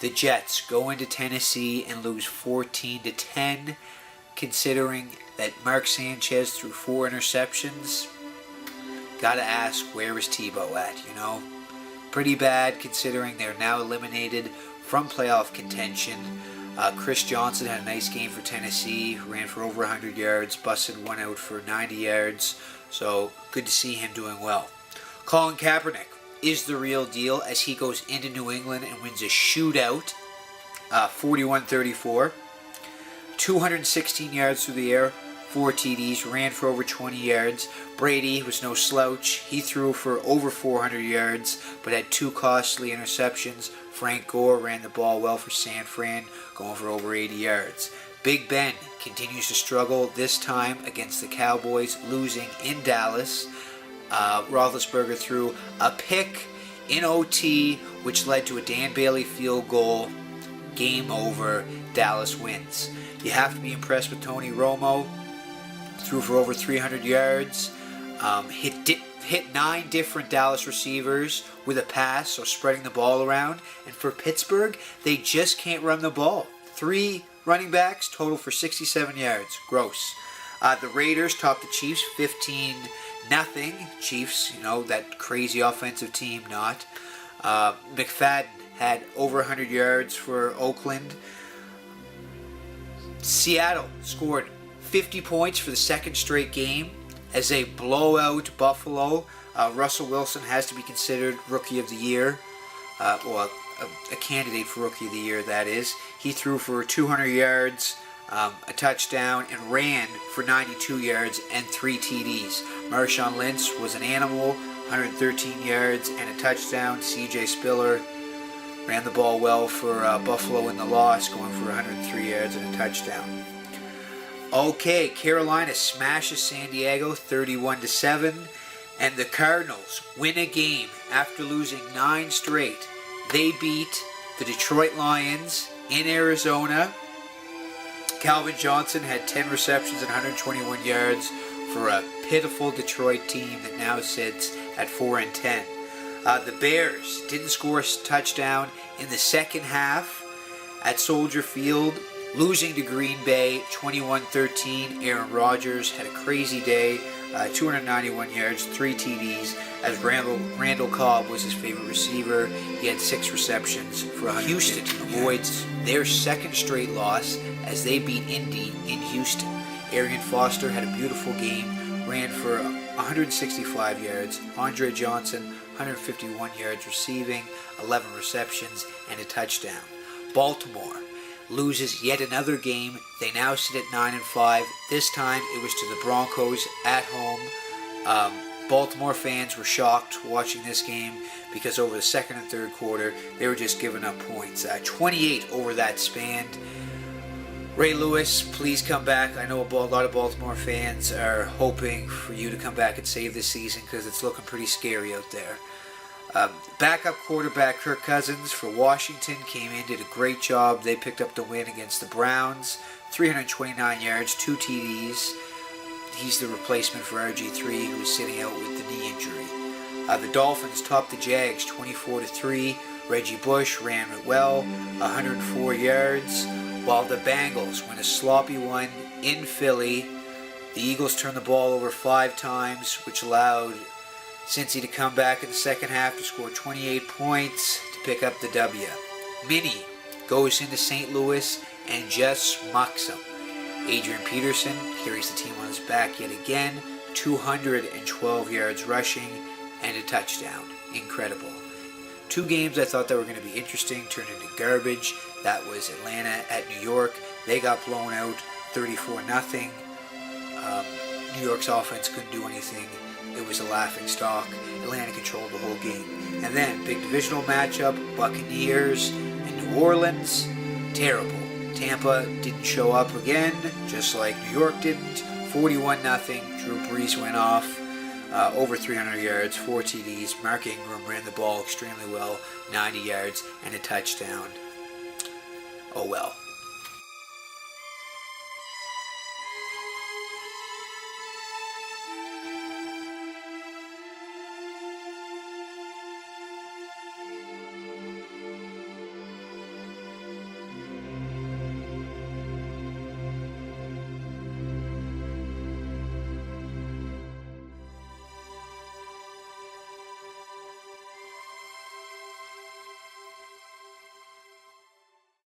The Jets go into Tennessee and lose 14-10, considering that Mark Sanchez threw 4 interceptions. Gotta ask, where is Tebow at, you know? Pretty bad considering they're now eliminated from playoff contention. Chris Johnson had a nice game for Tennessee, ran for over 100 yards, busted one out for 90 yards, so good to see him doing well. Colin Kaepernick is the real deal as he goes into New England and wins a shootout, 41-34. 216 yards through the air, 4 TDs, ran for over 20 yards. Brady was no slouch. He threw for over 400 yards, but had 2 costly interceptions. Frank Gore ran the ball well for San Fran, going for over 80 yards. Big Ben continues to struggle, this time against the Cowboys, losing in Dallas. Roethlisberger threw a pick in OT, which led to a Dan Bailey field goal. Game over. Dallas wins. You have to be impressed with Tony Romo. Threw for over 300 yards. Hit 9 different Dallas receivers with a pass, so spreading the ball around. And for Pittsburgh, they just can't run the ball. 3 running backs, total for 67 yards. Gross. The Raiders topped the Chiefs 15-0. Chiefs, you know, that crazy offensive team, not. McFadden had over 100 yards for Oakland. Seattle scored 50 points for the second straight game as they blow out Buffalo. Russell Wilson has to be considered Rookie of the Year. A candidate for Rookie of the Year, that is. He threw for 200 yards, a touchdown, and ran for 92 yards and 3 TDs. Marshawn Lynch was an animal, 113 yards and a touchdown. C.J. Spiller ran the ball well for Buffalo in the loss, going for 103 yards and a touchdown. Okay, Carolina smashes San Diego 31-7, and the Cardinals win a game after losing 9 straight. They beat the Detroit Lions in Arizona. Calvin Johnson had 10 receptions and 121 yards for a pitiful Detroit team that now sits at 4-10. The Bears didn't score a touchdown in the second half at Soldier Field, losing to Green Bay 21-13. Aaron Rodgers had a crazy day, 291 yards, 3 TDs, as Randall Cobb was his favorite receiver. He had 6 receptions for 100. Houston avoids their second straight loss as they beat Indy in Houston. Arian Foster had a beautiful game, ran for 165 yards. Andre Johnson, 151 yards receiving, 11 receptions, and a touchdown. Baltimore loses yet another game. They now sit at 9-5. This time it was to the Broncos at home. Baltimore fans were shocked watching this game because over the second and third quarter they were just giving up points. 28 over that span. Ray Lewis, please come back. I know a lot of Baltimore fans are hoping for you to come back and save this season because it's looking pretty scary out there. Backup quarterback Kirk Cousins for Washington came in, did a great job. They picked up the win against the Browns. 329 yards, 2 TDs. He's the replacement for RG3, who was sitting out with the knee injury. The Dolphins topped the Jags 24-3. Reggie Bush ran it well, 104 yards. While the Bengals win a sloppy one in Philly. The Eagles turned the ball over 5 times, which allowed Cincy to come back in the second half to score 28 points to pick up the W. Minnie goes into St. Louis and just smucks them. Adrian Peterson carries the team on his back yet again, 212 yards rushing and a touchdown. Incredible. 2 games I thought that were going to be interesting turned into garbage. That was Atlanta at New York. They got blown out 34-0. New York's offense couldn't do anything. It was a laughing stock. Atlanta controlled the whole game. And then, big divisional matchup, Buccaneers and New Orleans. Terrible. Tampa didn't show up again, just like New York didn't. 41-0. Drew Brees went off. Over 300 yards, 4 TDs. Mark Ingram ran the ball extremely well, 90 yards and a touchdown. Oh well.